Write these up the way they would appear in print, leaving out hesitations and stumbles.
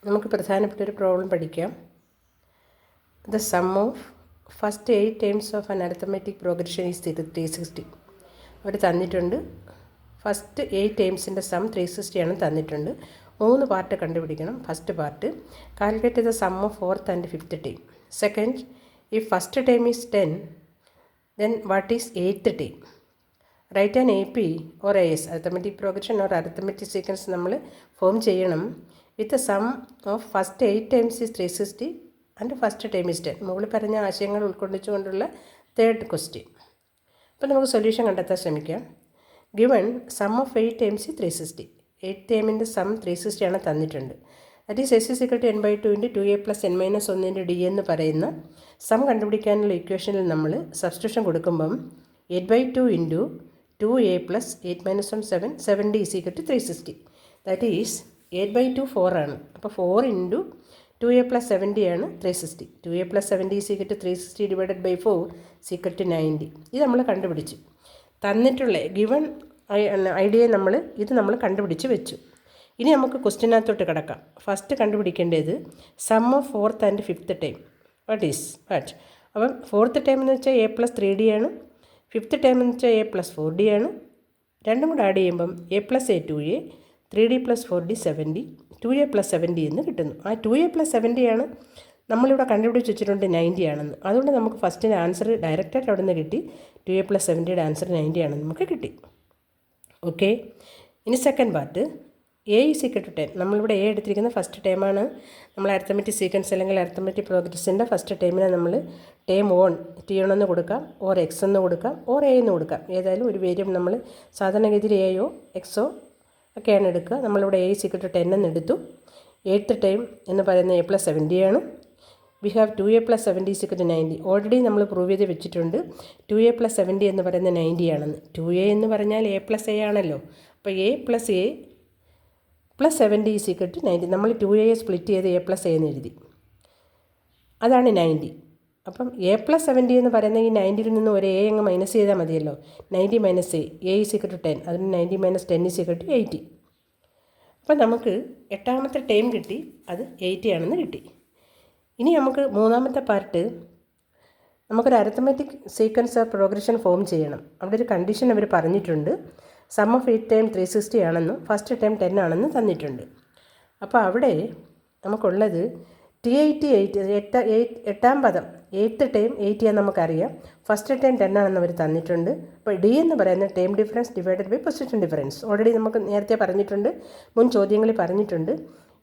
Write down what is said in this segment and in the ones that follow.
നമുക്ക് പ്രധാനപ്പെട്ട ഒരു പ്രോബ്ലം പഠിക്കാം. The sum of first 8 terms of an arithmetic progression is 360. അവർ തന്നിട്ടുണ്ട്. ഫസ്റ്റ് 8 ടേംസിൻ്റെ സം 360 ആണ് തന്നിട്ടുണ്ട്. 3 പാർട്ട് കണ്ടുപിടിക്കണം. First part, calculate the sum of fourth and fifth term. Second, if first term is 10, then what is 8th term? Right an AP or AS, arithmetic progression or arithmetic sequence നമ്മൾ form ചെയ്യണം. With sum of first 8 terms is 360 and first term is 10. മുകളിൽ പറഞ്ഞ ആശയങ്ങൾ ഉൾക്കൊള്ളിച്ചുകൊണ്ടുള്ള third question. അപ്പോൾ നമുക്ക് solution കണ്ടെത്താൻ ശ്രമിക്കാം. Given some of 8 terms ഈ 360. 8 ടേമിൻ്റെ സം 360 ആണ് തന്നിട്ടുണ്ട്. That is S = n/2 × 2a + n - 1 × d എന്ന് പറയുന്ന സം കണ്ടുപിടിക്കാനുള്ള ഇക്വേഷനിൽ നമ്മൾ സബ്സ്റ്റിറ്റ്യൂഷൻ കൊടുക്കുമ്പം 8/2 × 2a + 8 - 1 7, 7d = 360. ദാറ്റ് ഈസ് 8/2 4 ആണ്. അപ്പോൾ 4 × 2a + 7d ആണ് 360. 2a + 7d = 360 / 4 = 90. ഇത് നമ്മൾ കണ്ടുപിടിച്ചു. തന്നിട്ടുള്ള ഗിവൺ ഐഡിയ നമ്മൾ കണ്ടുപിടിച്ച് വെച്ചു. ഇനി നമുക്ക് ക്വസ്റ്റ്യനകത്തോട്ട് കിടക്കാം. ഫസ്റ്റ് കണ്ടുപിടിക്കേണ്ടത് sum of fourth and fifth time. What അപ്പം ഫോർത്ത് ടൈം എന്ന് വെച്ചാൽ a + 3d ആണ്. ഫിഫ്ത്ത് ടൈം എന്ന് വെച്ചാൽ a + 4d ആണ്. രണ്ടും കൂടെ ആഡ് ചെയ്യുമ്പം a + a 2a, 3d + 4d 7d, 2a + 7d എന്ന് കിട്ടുന്നു. ആ 2a + 7d ആണ് നമ്മളിവിടെ കണ്ടുപിടിച്ച് വെച്ചിട്ടുണ്ട് 90 ആണെന്ന്. അതുകൊണ്ട് നമുക്ക് ഫസ്റ്റിൻ്റെ ആൻസർ ഡയറക്റ്റായിട്ട് അവിടെ നിന്ന് കിട്ടി. 2a + 7dയുടെ ആൻസർ 90 ആണെന്ന് നമുക്ക് കിട്ടി. ഓക്കെ, ഇനി സെക്കൻഡ് പാർട്ട്, a = 10. നമ്മളിവിടെ a എടുത്തിരിക്കുന്ന ഫസ്റ്റ് ടൈമാണ്. നമ്മൾ അരിത്തമെറ്റിക് സീക്വൻസ് അല്ലെങ്കിൽ അരിത്തമെറ്റിക് പ്രോഗ്രസിൻ്റെ ഫസ്റ്റ് ടൈമിനെ നമ്മൾ ടേം 1 T1 എന്ന് കൊടുക്കാം, ഓർ x എന്ന് കൊടുക്കാം, ഓർ a എന്ന് കൊടുക്കാം. ഏതായാലും ഒരു വേരിയബിൾ നമ്മൾ സാധാരണഗതിയിൽ aയോ xോ ഒക്കെയാണ് എടുക്കുക. നമ്മളിവിടെ a = 10 എന്ന് എടുത്തു. 8th ടൈം എന്ന് പറയുന്നത് a + 7d ആണ്. We have 2a + 7d = 90. Already നമ്മൾ പ്രൂവ് ചെയ്ത് വെച്ചിട്ടുണ്ട് 2a + 7d എന്ന് പറയുന്നത് 90 ആണെന്ന്. 2a എന്ന് പറഞ്ഞാൽ a + a ആണല്ലോ. അപ്പോൾ a + a + 7d = 90. നമ്മൾ 2a സ്പ്ലിറ്റ് ചെയ്ത് a + a എന്ന് എഴുതി. അതാണ് 90. അപ്പം a + 7d എന്ന് പറയുന്ന ഈ 90ൽ നിന്ന് ഒരു a അങ്ങ് മൈനസ് ചെയ്താൽ മതിയല്ലോ. 90 - a = 10. അതിന് 90 - 10 = 80. അപ്പം നമുക്ക് 8ാമത്തെ ടൈം കിട്ടി. അത് 80 ആണെന്ന് കിട്ടി. ഇനി നമുക്ക് മൂന്നാമത്തെ പാർട്ട്, നമുക്കൊരു arithmetic sequence of progression form ചെയ്യണം. അവിടെ ഒരു കണ്ടീഷൻ അവർ പറഞ്ഞിട്ടുണ്ട്. സം ഓഫ് 8 ടൈം 360 ആണെന്നും ഫസ്റ്റ് ടൈം 10 ആണെന്നും തന്നിട്ടുണ്ട്. അപ്പോൾ അവിടെ നമുക്കുള്ളത് എട്ടാം പദം 8th ടൈം 80 ആണെന്ന് നമുക്കറിയാം. ഫസ്റ്റ് ടൈം 10 ആണെന്ന് അവർ തന്നിട്ടുണ്ട്. അപ്പോൾ d എന്ന് പറയുന്നത് time difference divided by position difference. Already നമുക്ക് നേരത്തെ പറഞ്ഞിട്ടുണ്ട്, മുൻ ചോദ്യങ്ങളിൽ പറഞ്ഞിട്ടുണ്ട്.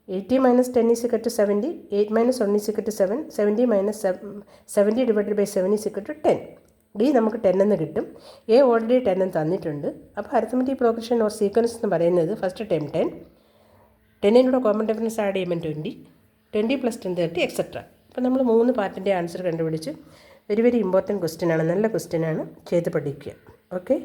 80 - 10 = 70, 8 - 1 = 7, 70 - 70 / 7 = 10. d നമുക്ക് 10 എന്ന് കിട്ടും. a ഓൾറെഡി 10 എന്ന് തന്നിട്ടുണ്ട്. അപ്പോൾ അരിത്തമെറ്റിക് പ്രോഗ്രഷൻ ഓർ സീക്വൻസ് എന്ന് പറയുന്നത് ഫസ്റ്റ് ടൈം 10, 10-നൂടെ കോമൺ ഡിഫറൻസ് ആഡ് ചെയ്യുമ്പോൾ 20, 20 + 10 30 എക്സെട്ര. അപ്പോൾ നമ്മൾ 3 പാർട്ടിൻ്റെ ആൻസർ കണ്ടുപിടിച്ച്. വെരി വെരി ഇമ്പോർട്ടൻറ്റ് ക്വസ്റ്റ്യൻ ആണ്, നല്ല ക്വസ്റ്റ്യൻ ആണ്, ചെയ്ത് പഠിക്കുക. ഓക്കെ.